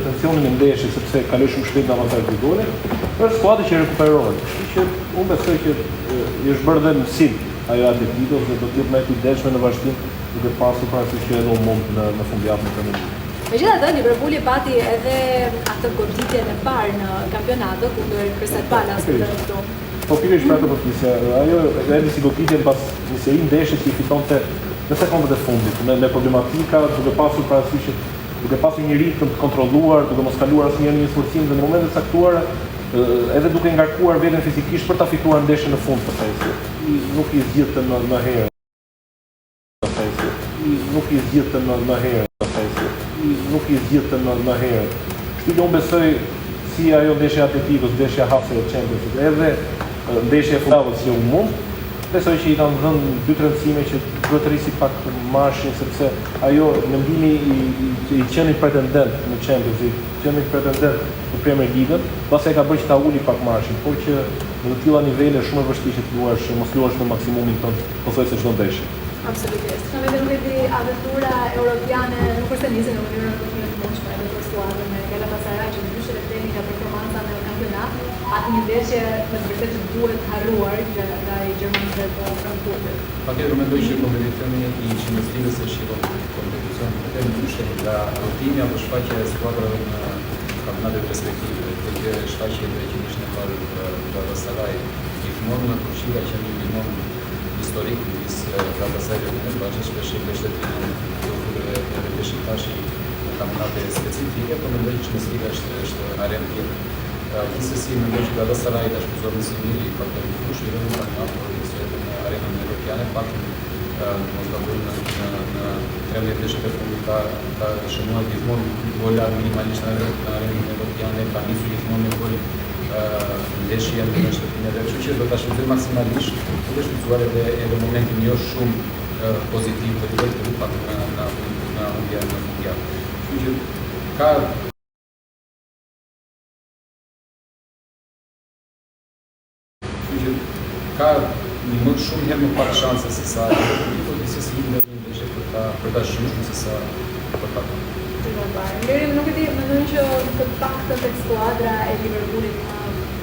tensionin e ndeshjes sepse kaloi shumë shpejt në avantazh dy gole, është skuadër që rekuperohet. Kështu që unë besoj që i është bërë dhe mësim ajo Atletikos dhe do të jetë më e kujdesshme në vazhdim duke pasur parasysh që edhe u mund në fundjavën e Premier League. Megjithatë, Liverpooli pati edhe atë goditjen e parë në kampionato kundër Crystal Palace këtu. Po pikërisht për atë po flisja. Ajo edhe si goditjen pas një seri ndeshje që i fitonte në sekondat e fundit me problematika, duke pasur parasysh që duke pasur një ritëm të kontrolluar, duke mos kaluar asnjëherë një sforcim dhe në momentet caktuara edhe duke ngarkuar veten fizikisht për ta fituar ndeshjen në fund pastaj. Nuk i zgjidhte më herë. Nuk i zgjidhte më herë. Nuk i zgjidhte më herë. Kështu që unë besoj si ajo ndeshja Atletikos, ndeshja hapse e Champions League, edhe ndeshja e fundjavës që u mund, besoj që i kanë dhënë dy të rëndësime që duhet të rrisi pak marshin, sepse ajo mendimi i qenit pretendent në Champions League, qenit pretendent në Premier League, pastaj e ka bërë që ta uli pak marshin, por që në të tilla nivele shumë e vështirë që të luash, mos luash në maksimumin tënd, pothuajse çdo ndeshje. Absolutisht. Shumë nuk e di, aventura europiane nuk është nisi në mënyrë të mundshme edhe për skuadrën e Galatasaray që ndryshe vetemi nga performanca në kampionat, atë një ndeshje me të vërtetë që duhet harruar ndaj gjermanëve të Frankfurtit. Patjetër mendoj që kompeticioni i Champions është një kompeticion të ndryshëm nga rutini apo shfaqja e skuadrave në kampionatet respektive. Kjo shfaqje që ishte në parë Galatasaray gjithmonë në Turqia që një gjithmonë historik në Galatasaray në bashkë shpesh mbështetjen e Beşiktashi në kampionate specifike, por mendoj që Champions është arenë tjetër. Gjithsesi mendoj që Galatasaray është pozicioni si mirë i faktor i fushë i rëndë në historinë në arenën evropiane, pak mos gabojmë në 13 ndeshjet e fundit ka shënuar gjithmonë gola minimalisht në arenën evropiane, ka nisur gjithmonë me gol ndeshje në shtëpinë e vet, kështu që do ta shfrytëzoj maksimalisht, duke shfrytzuar edhe momentin jo shumë pozitiv të luajtë të lupat në mundial. Kështu që ka më shumë herë më pak shanse se sa por gjithsesi në një ndeshje për ta shjuar se sa për ta. Nuk e di, mendoj që të paktën tek skuadra e Liverpoolit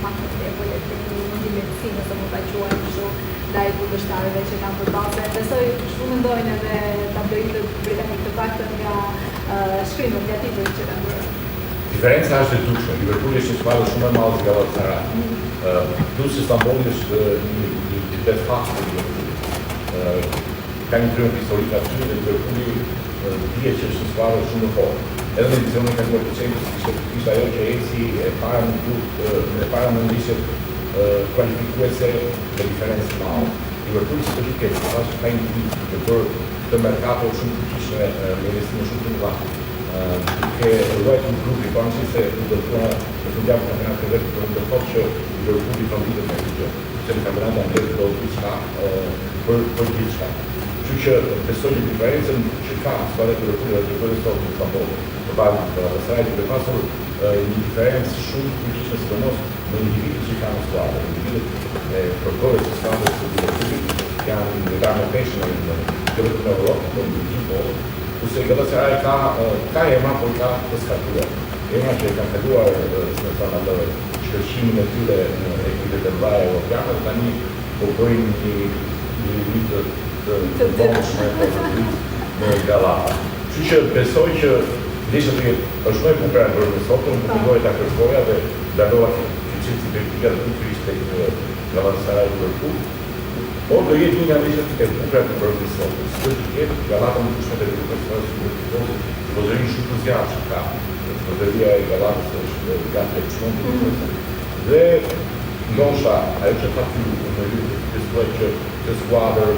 pak më tepër e një lehtësi nëse mund ta quajmë kështu ndaj kundërshtarëve që kanë përballë. Besoj shumë mendojnë edhe tabloidët britanikë të paktën nga shkrimet nga titullit që kanë bërë. Diferenca është e dukshme. Liverpooli është një skuadër shumë e madhe se Galatasaray. Plus Istanbuli është një de facto Liverpooli. Ka një kryen historik aty dhe Liverpooli dihet që është një skuadër shumë e fortë. Edhe në edicionin e kampionatit të Champions ishte ajo që eci e para në ndeshjet kualifikuese me diferencë të madhe. Liverpooli si të rriket, ka një ditë për të merkato shumë të kishme me investime shumë të mëdha. Duke ruajtur grupi, pavarësisht se u dëtuara në fundjavë kampionatit të vetë, por do thotë që Liverpooli ka vitet me këtë gjë, se në kampionatin anglez do diçka për diçka. Kështu që besoj që diferencën që ka skuadra e Liverpoolit dhe sot në Istanbul përballë Galatasarayit duke pasur një diferencë shumë të fuqishme sidomos në individët që kanë në skuadrë. Individët e përgojës së skuadrës së Liverpoolit janë në darë me peshën në Europë, por në gjithë kurse Galatasaray ka emra, por ka të skatuar. Emra që kanë kaluar, si më thonë atë, shkëlqimin e tyre në ekipet e mëdha europiane, tani po bëjnë një vitë të vonshme në Galata. Kështu që besoj që ndeshja është shumë e bukur e bërë në sotën, nuk mundohet ta kërkoja dhe dalova që specifika të turisë tek Galatasaray Liverpool. Por do jetë një nga ndeshjet e bukura të bërë në sotën. Së të jetë Galata në kushtet e Liverpoolit, pozicioni shumë të zgjatur ka. Përderia e Galatës është gati të shumë dhe ndoshta ajo që ka thënë në diskutoj që të skuadër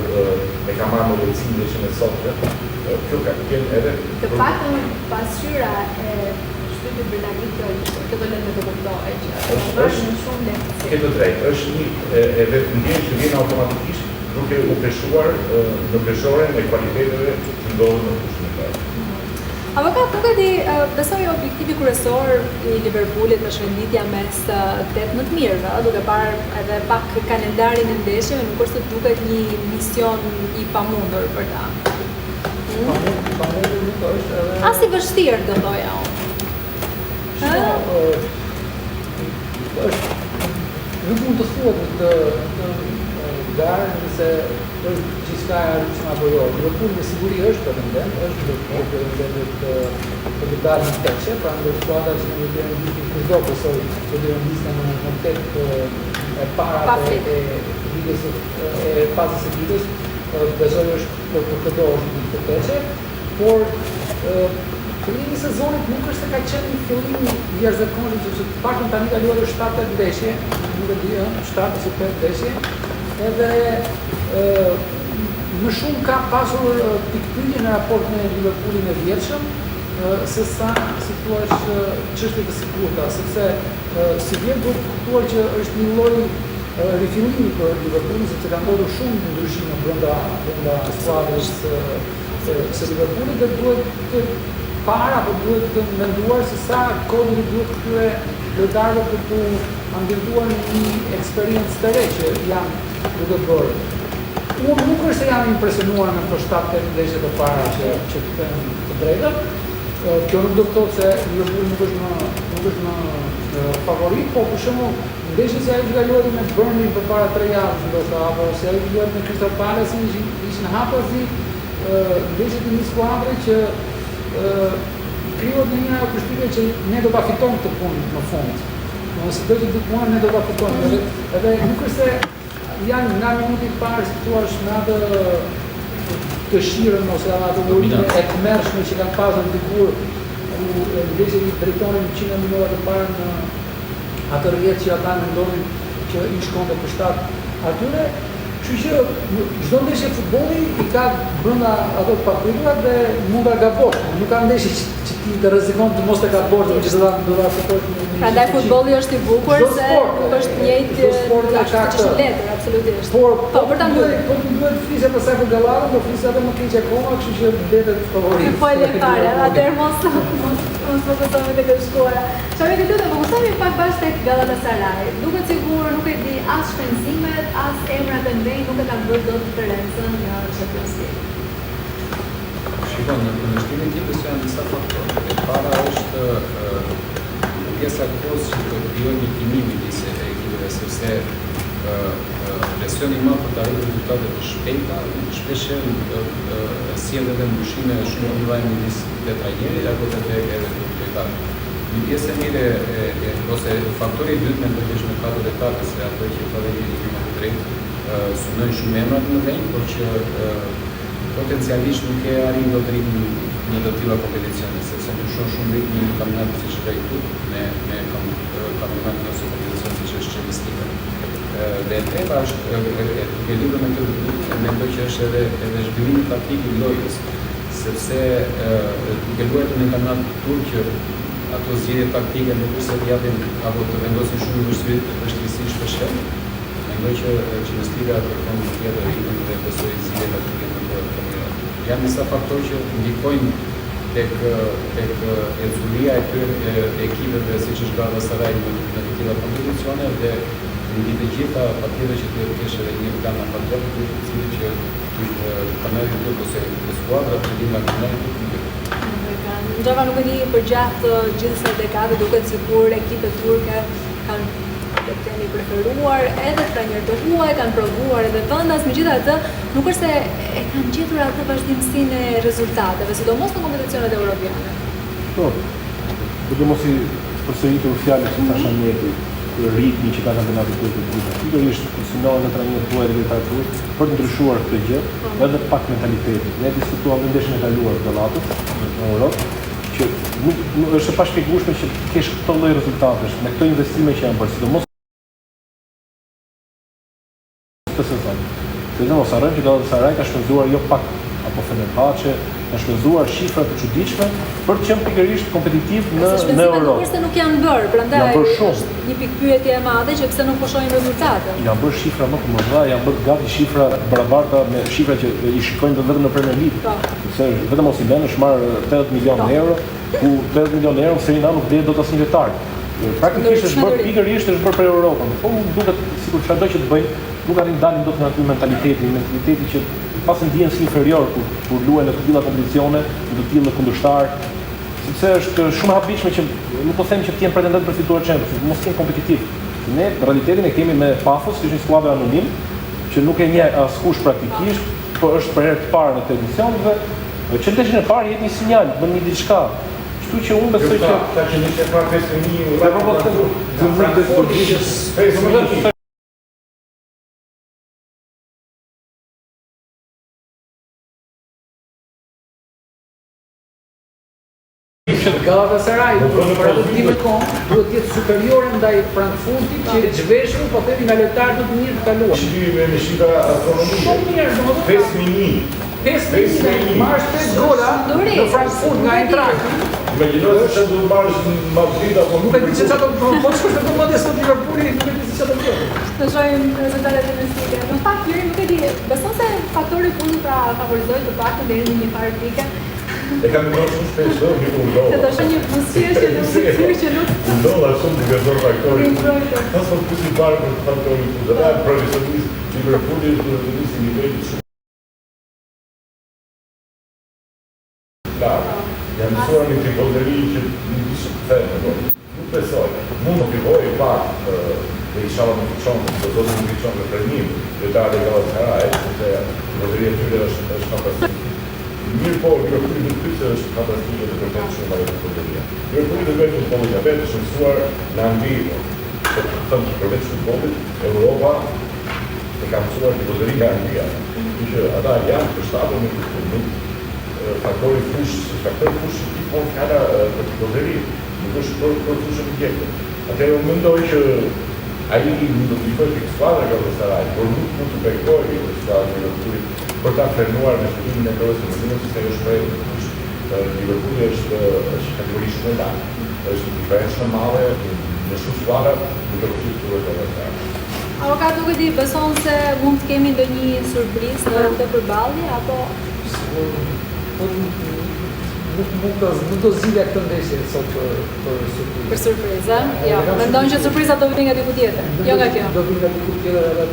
e ka marrë në lehtësi ndeshjen e sotme. Kjo ka qenë edhe të paktën pasqyra e shtëpitë britanik kjo do lëndë të kuptohet që është shumë lehtësi. Ke të drejtë, është një edhe ndjenjë që vjen automatikisht duke u peshuar në peshoren e kualiteteve që ndodhen në fushën e parë. Avokat, nuk e di, besoj objektivi kryesor i Liverpoolit është renditja mes 8 të mirëve, duke parë edhe pak kalendarin e ndeshjeve, nuk është të duket një mision i pamundur për ta. Pamundur nuk është edhe... As i vështirë, do thoja unë. nuk mund të thuhet të garë nëse është gjithçka e arritshme apo jo. Liverpooli me siguri është pretendent, është pretendent për të dalë në teqe, pra ndër skuadrat që në vjen vitin kurdo besoj të vjen listën në tet e para e ligës e fazës së ligës, besoj është për këto është në teqe, por fillimi i sezonit nuk është se ka qenë një fillim i jashtëzakonshëm, sepse të paktën tani ka luajtur 7-8 ndeshje, nuk e di, 7 ose 8 ndeshje, edhe më shumë ka pasur pikpyetje në raport me Liverpoolin e vjetshëm, se sa si thua çështje të sigurta, sepse si vjen duhet të kuptuar që është një lloj rifillimi për Liverpoolin, sepse ka ndodhur shumë ndryshime brenda skuadrës së Liverpoolit dhe duhet të para, apo duhet të menduar se sa kohë duhet këtyre lojtarëve për të ambientuar një eksperiencë të re që janë duke bërë. Unë nuk është se jam impresionuar me këto 7-8 ndeshje të para që këthen të drejtët. Kjo nuk do të thotë se Liverpooli nuk është më favorit, po për shembull ndeshjet që ai ka luajtur me Burnley përpara 3 javësh, ndoshta apo se ai luajtur me Crystal Palace ishin hapazi ndeshjet e një skuadre që krijohet në një përshtypje që ne do ta fitojmë këtë punë në fund. Nëse do të dikuan ne do ta fitojmë. Edhe nuk është se janë nga minuti i parë, si thua, me atë dëshirën ose atë urinë e tmerrshme që kanë pasur dikur ku ndeshjet i drejtonin 100 minuta të parë në atë rrjet që ata mendonin që i shkonte për shtat atyre. Kështu që çdo ndeshje futbolli i ka brenda ato papritura dhe mund ta gabosh. Nuk ka ndeshje që ti të rrezikon të mos të gabosh, që do ta fitosh. Prandaj futbolli është i bukur se nuk është njëjtë është letër, absolutisht. Po për ta ndërtuar, po duhet të flisë për sa për Gallatën, do flisë edhe më keq akoma, kështu që mbetet favorit. Po e le fare, atëherë mos fokusohemi tek shkuara. Çfarë ke thënë, fokusohemi pak bash tek Galatasaray. Duket sigur nuk e di as shpenzimet, as emrat e ndej nuk e kanë bërë dot diferencën në Champions League. Shikon, në kundërshtimin tim besoj janë disa faktorë. E para është pjesa e kohës që do të krijojë një kimi midis ekipeve, sepse presioni i madh për të arritur rezultate të shpejta shpesh sjell edhe ndryshime shumë të mëdha midis trajnerit apo të lojtarëve. Një pjesë e mirë ose faktori i dytë mendoj që është mëkati i takës, se ato që ka dhënë një më të drejtë synojnë shumë emra në vend, por që potencialisht nuk e arrin dot ritmin një të tilla kompeticione, sepse ndryshon shumë ritmi i kampionatit siç është këtu me kampionatin ose kompeticion siç është Champions League. Dhe e treta është duke lidhur me këtë, mendoj që është edhe zhvillimi taktik i lojës, sepse duke luajtur në kampionat turq, ato zgjedhje taktike nuk është se të japin apo të vendosin shumë vështirësi shpeshherë. Mendoj që Champions League kërkon një tjetër ritëm dhe besoj zgjedhjet taktike më të mira. Janë disa faktorë që ndikojnë tek ecullia e këtyre ekipeve siç është Galatasaray në të tilla kompeticione dhe mbi të gjitha patjetër që duhet të kesh edhe një plan afatër i cili që kampionati turk ose skuadra që vinë nga kampionati turk. Gjava nuk e di për gjatë gjithë kësaj dekade duket sikur ekipet turke kanë kapiteni preferuar edhe trajner të huaj, kanë provuar edhe vendas, megjithatë nuk është se e kanë gjetur atë vazhdimsinë e rezultateve, sidomos në kompeticionet evropiane. Po. Do mos i përsëritur fjalët që thash Ameti, ritmi që ka kampionati turk të gjithë. Sigurisht kursionohen në trajnerët tuaj dhe lojtarët tuaj për të ndryshuar këtë gjë, edhe pak mentalitetin. Ne diskutuam në ndeshjen e kaluar të Gallatës në Europë, që nuk është e pashpjegueshme që kesh këto lloj rezultatesh me këto investime që janë bërë, sidomos këtë sezon. Sezon mos harrojmë që Galatasaray ka shpenzuar jo pak apo Fenerbahçe, ka shpenzuar shifra të çuditshme për të qenë pikërisht kompetitiv në Europë. Kurse nuk janë bërë, prandaj është një pikpyetje e madhe që pse nuk po shohim rezultate. Janë bërë shifra më të mëdha, janë bërë gati shifra barabarta me shifra që i shikojnë vetëm në Premier League. Se vetëm Osimhen është marrë 80 milionë euro, ku 80 milionë euro Serie A nuk dihet dot asnjë lojtar. Praktikisht është bërë pikërisht është bërë për Europën. Po duket sikur çdo që të bëjnë nuk arrin dalin dot nga aty mentaliteti që pas ndihen si inferior kur luajnë në të tilla kompeticione, në të tilla kundërshtar. sepse është shumë e habitshme që nuk po them që të jenë pretendent për fituar Champions, mos jenë kompetitiv. Ne në realitetin e kemi me Pafos, që është një skuadër anonim, që nuk e njeh askush praktikisht, por është për herë të parë në këtë edicion dhe që ndeshjen e parë jep një sinjal, bën një diçka. Kështu që unë besoj që ta që ndeshja e parë 5.000 Galatasaray për atë time kohë duhet të jetë superiore ndaj Frankfurtit që zhveshur po themi nga lojtarë të mirë të kaluar. Shqipi me shqipa astronomike. Shumë mirë, domethënë 5.000 marrësh 5 gola në Frankfurt nga Eintracht. Imagjino se do të marrësh Madrid apo Nuk e di se çfarë po shkosh të modës sot Liverpooli, nuk e di se çfarë do të bëj. Të shohim rezultatet domestike. Në fakt, Jeri nuk e di, beson se faktori fundit pra favorizoi të paktën deri në një farë pike. e kam bërë shumë shpesh do një punë. Se të shoh një buzëqeshje që nuk Ndolla shumë të gëzor faktori. Imbrojtër. Pas po pusi parë për faktorin fundit. Ata profesionist Liverpooli do të nisi nivel shumë. Janë mësuar një tifozëri që nuk di shumë të theme, nuk besoj. Mund të filloj pak dhe inshallah më fiqon, do të më fiqon në premim, dhe ta dhe Galatasaray, sepse tifozëria e tyre është fantastik. Mirë po, Liverpooli në pyse është fantastike dhe përket shumë nga tifozëria. Liverpooli dhe vetë futbollit e vetë është mësuar në Angli, të thëmë që përveç futbollit, Europa e ka mësuar tifozëri nga Anglia. Që ata janë përshtatën në futbollit, faktori fush i po fjala për tifozëri, nuk është për fushën e tjetër. Atëherë unë mendoj që ai nuk do të bëjë pikë skuadra Galatasaray, por nuk mund të bekojë skuadrën e Liverpoolit për ta frenuar në shkrimin e kohës së mësimit, se është prej Liverpooli është kategori shumë e lartë. Është një diferencë shumë e madhe në shumë skuadra nuk do të fituar Galatasaray. Avokat nuk e di, beson se mund të kemi ndonjë surprizë në këtë përballje apo Nuk do zgjidhja këtë ndeshje sot për surprizë. për surprizë? Jo, mendon që surpriza do vinë nga diku tjetër, jo nga kjo. Do vinë nga diku tjetër edhe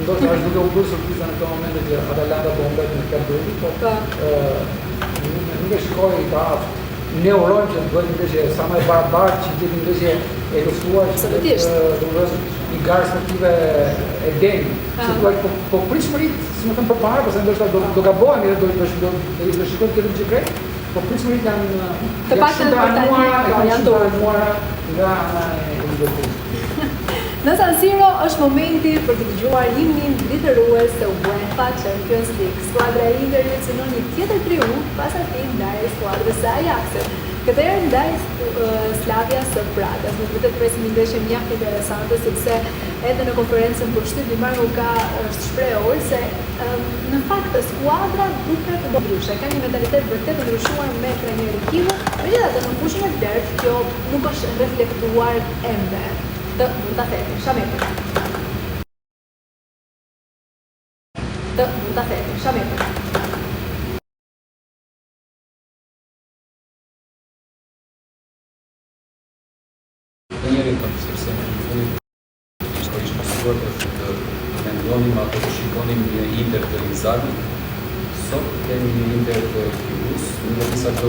ndoshta është duke u bërë surpriza në këtë moment që Atalanta po humbet në kampionatin, po nuk e shikoj ta neurojmë që të bëjë një ndeshje sa më e barabartë, që të jetë një ndeshje e luftuar, domethënë një garë sportive e denjë. Po pritshmërit, si më thënë përpara, pse ndoshta do gabohemi dhe do shikojmë këtë gjë krejt, po pritshmërit janë Të paktën shumë të anuara, janë të anuara nga Liverpooli. Në San Siro është momenti për të dëgjuar himnin mbretërues të UEFA Champions League. Skuadra e Interit synon një tjetër triumf pas atij ndaj skuadrës së Ajaxit. Këtë herë ndaj Slavia së Pragës. Në vërtet presim një ndeshje mjaft interesante sepse edhe në konferencën për shtyp Dimar Luka është shprehur se në fakt skuadra duket të ndryshe, ka një mentalitet vërtet të ndryshuar me trajnerin Kivo, megjithatë në fushën e dertë kjo nuk është reflektuar ende. Të mund ta themi, Shameti. Të mund ta themi, Shameti. Njëri të sepse në fundit ishte mësuar të mendonim apo të shikonim një Inter të Inzaghi. Sot kemi një Inter të Kibus, nuk e disa të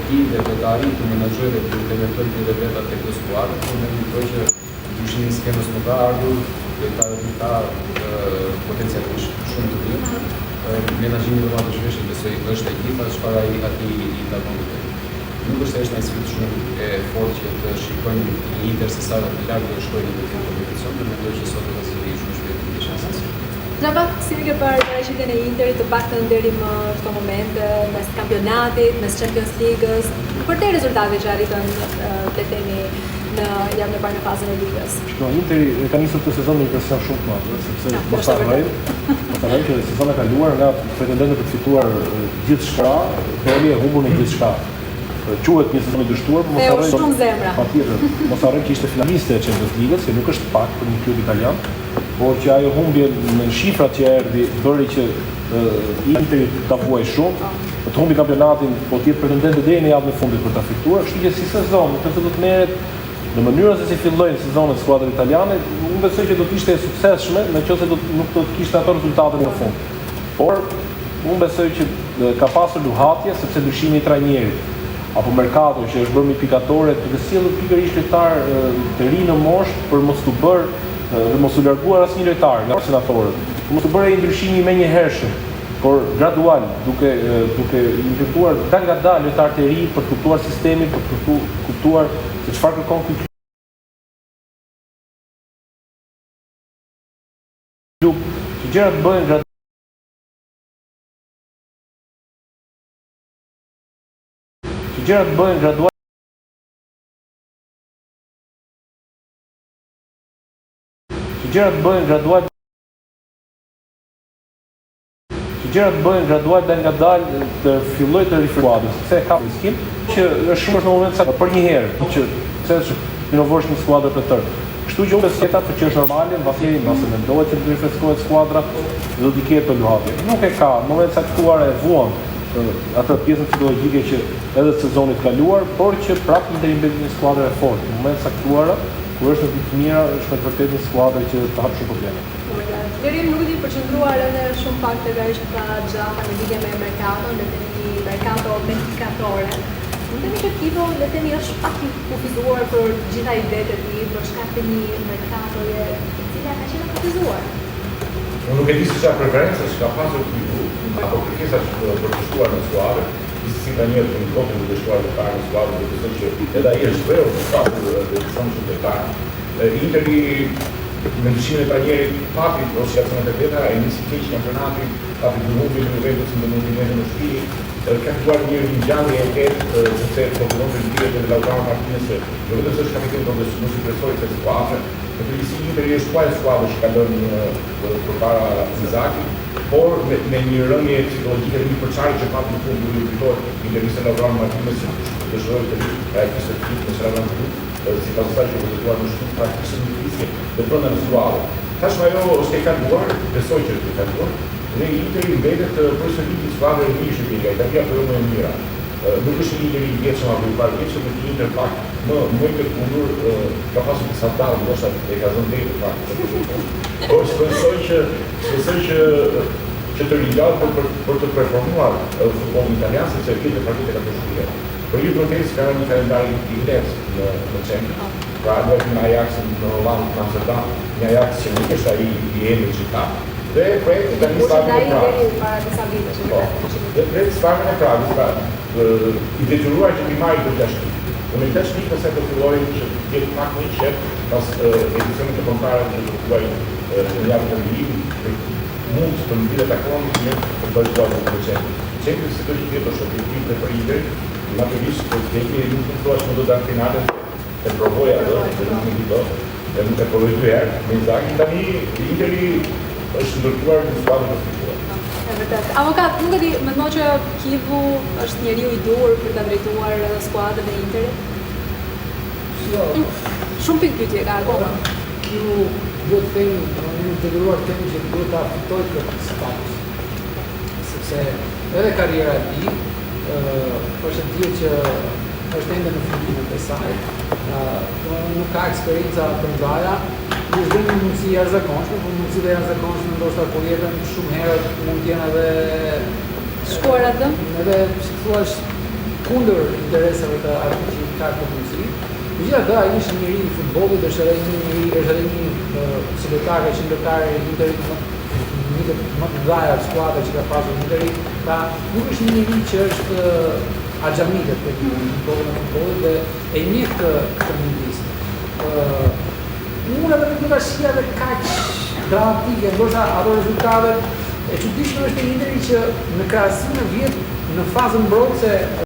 ti dhe të arritë menaxhoj dhe të implementojnë të vetat tek kjo skuadër, por ne mendoj që ndryshimi i skemës nuk ka ardhur, lojtarët nuk ka potencialisht shumë të mirë. Menaxhimi i të zhveshit besoj është e gjitha çfarë ai i takon. Nuk është thjesht një sfidë shumë e fortë që të shikojnë një Inter se sa larg do shkojnë në këtë kompeticion, por mendoj që sot do të zgjidhë shumë shpejt në shanse. Gjaba, si ke parë paraqitjen e Interit të paktën deri më këto momente, mes kampionatit, mes Champions League-s, për te rezultate që arritën le themi në javën e parë në fazën e ligës. Interi ka nisur këtë sezon me një presion shumë të madh, sepse mos harrojmë që sezoni e kaluar nga pretendentët për të fituar gjithçka, doli e humbur në gjithçka. Quhet një sezon i dështuar, por mos harrojmë shumë zemra. Patjetër, mos harrojmë që ishte finaliste e Champions League-s, që nuk është pak për një klub italian, por që ajo humbje në shifrat që erdhi bëri që Interi ta vuaj shumë, të humbi kampionatin, po të jetë pretendente deri në javën e fundit për ta fituar, kështu që si sezon, nëse do të merret në mënyrën se si fillojnë sezonet skuadrat italiane, unë besoj që do të ishte e suksesshme, nëse nuk do të kishte ato rezultate në fund. Por unë besoj që ka pasur luhatje sepse ndryshimi i trajnerit apo Mercato që është bërë me pikatore, duke sjellur pikërisht lojtar të ri në moshë për mos u bërë dhe mos u larguar asnjë lojtar nga senatorët. Mos u bëre ai ndryshimi menjëhershëm, por gradual, duke implementuar nga dalë lojtar të ri për të kuptuar sistemin, për të kuptuar se çfarë kërkon ky klub. Që gjërat bëhen gradual. Gjërat bëhen gradual. Gjërat bëhen gradual. Gjërat bëhen gradual dhe ngadalë të filloj të rifruadës, sepse ka riskin që është shumë në moment sa për një herë që inovosh një skuadër të tërë. Kështu që unë besoj që është normale, mbasi mendohet se do të rifreskohet skuadra, do të ketë të luhatje. Nuk e ka, në moment caktuar e vuan atë pjesën psikologjike që edhe sezonit kaluar, por që prapë Interi mbetet një skuadër e fortë. Në moment caktuar, kur është në ditë të mira, është me vërtet një skuadër që të hap shumë probleme. Deri nuk i përqendruar edhe shumë pak tek ajo që tha Xhafa në lidhje me Mercato, le të themi Mercato me pikatore. Mund të themi që Kivo le të themi është pak i kufizuar për gjitha idetë e tij, për shkak të një Mercatoje e cila ka qenë kufizuar. Unë nuk e di se çfarë preferenca ka pasur Kivu, apo kërkesa për të shkuar në skuadër. Si ka njerë të një kohë në të shkuar të parë në skuadër, dhe të që edhe ai është vërë të pasur dhe të shumë shumë të parë. Interi me ndryshimin e trajnerit papi ose atë të veta, e nisi keq kampionatin, papi Juventus në Juventus në mundimën e shtëpi, ka filluar një ngjarje e keq sepse konkurron të ndjehet me Lautaro Martinez, Juventus është kapiteni do të mos i presojë se skuadra. Në përgjithësi Interi është kuaj skuadra që ka lënë përpara Inzaghi, por me një rënje psikologjike dhe një përçarje që papi në fund duhet të fitohet Interista Lautaro Martinez që dëshiroi të reagojë të fitë në Real Madrid. Si pas asaj që vëzëtuar në shumë praktikë në fiske dhe brenda në skuadër. Tash ajo është e kaluar, besoj që është e kaluar, dhe Interi mbetet përsëri një skuadër e mirë që nga Italia për më e mira. Nuk është një Interi i vjetshëm apo i parë vjetshëm, por Inter pak më i përkundur ka pasur disa dallë, ndoshta e ka zënë drejtë pak. Por shpresoj që të rinjallë për të performuar futbollin italian, sepse këtë partite ka përshtypjer. Për ju protest ka një kalendar i lehtë në Champions. Pra luajmë në Ajax në Holland, në Amsterdam, një Ajax që nuk është ai i emrit që ka. Dhe projekti tani startën e Pragës. Dhe projekti startën e Pragës, pra i detyruar që t'i marrë për 6 pikë. Unë 8 pikë nëse do fillojnë që jetë pak më i qetë pas edicionit të kontarët që do fillojnë në javën e vijim, mund të mbyllet akoma një për bëjë skuadrën në Champions. Champions është një tjetër objektiv për Interin. Naturisht, për të nuk të thuash më do të finalen e provoja dhe nuk në gjitho, dhe nuk e provoj 2 herë, me Inzaghi, tani Interi është ndërtuar në skuadrën të fituar. E vërtet. Avokat, nuk e di, mendon që Kivu është njeriu i dur për ta drejtuar skuadrën e Interit? Shumë pikë pyetje ka akoma. Kivu duhet të themi, në detyruar të themi që duhet ta fitojë këtë status. Sepse edhe karriera e tij është dje që është ende në fundimin e saj, nuk ka eksperienca të mëdha, është dhe një mundësi jashtëzakonshme, por mundësitë e jashtëzakonshme ndoshta kur jetën shumë herët mund të jenë edhe shkuar atë, edhe si thua kundër interesave të atij që ka këtë mundësi. Megjithatë, ai është njëri i futbollit, është edhe një sekretar i Interit më të mëdha skuadra që ka pasur Interi, pra nuk është një njeri që është axhamitet për futbollin e futbollit dhe e njeh këtë mundësi. Unë edhe nuk ka shija dhe kaq dramatike, ndoshta ato rezultate e çuditshme është e Interi që në krahasim me vjet në fazën mbrojtëse